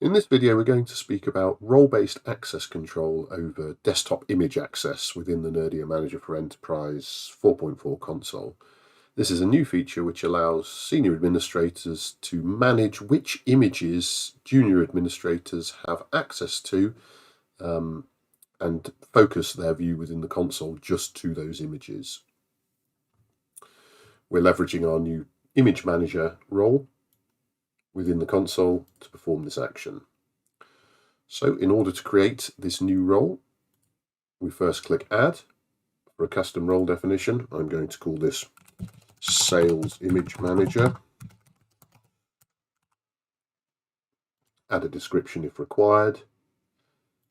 In this video, we're going to speak about role-based access control over desktop image access within the Nerdio Manager for Enterprise 4.4 console. This is a new feature which allows senior administrators to manage which images junior administrators have access to and focus their view within the console just to those images. We're leveraging our new Image Manager role within the console to perform this action. So in order to create this new role, we first click Add. For a custom role definition, I'm going to call this Sales Image Manager. Add a description if required.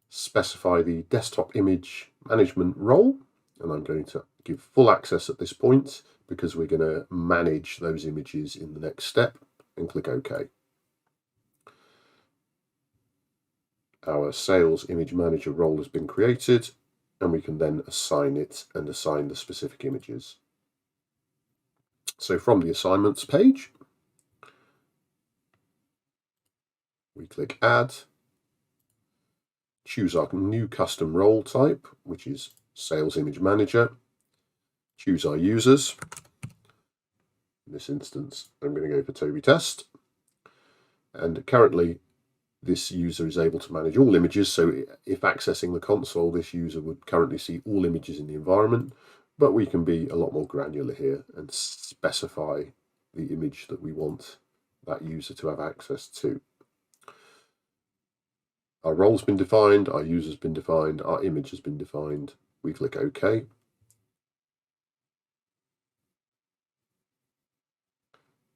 Specify the desktop image management role, and I'm going to give full access at this point because we're going to manage those images in the next step, and click OK. Our Sales Image Manager role has been created, and we can then assign it and assign the specific images. So from the assignments page, we click Add, choose our new custom role type, which is Sales Image Manager, choose our users. In this instance, I'm going to go for Toby Test, and currently this user is able to manage all images, so if accessing the console, this user would currently see all images in the environment, but we can be a lot more granular here and specify the image that we want that user to have access to. Our role's been defined, our user's been defined, our image has been defined. We click OK.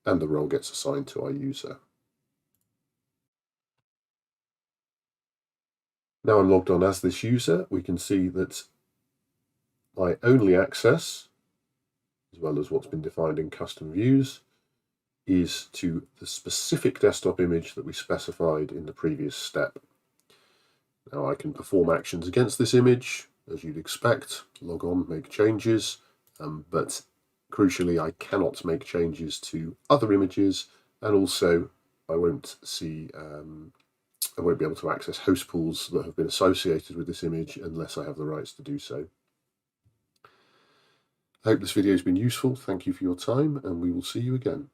And the role gets assigned to our user. Now I'm logged on as this user. We can see that my only access, as well as what's been defined in custom views, is to the specific desktop image that we specified in the previous step. Now I can perform actions against this image, as you'd expect, log on, make changes, but crucially I cannot make changes to other images, and also I won't be able to access host pools that have been associated with this image unless I have the rights to do so. I hope this video has been useful. Thank you for your time, and we will see you again.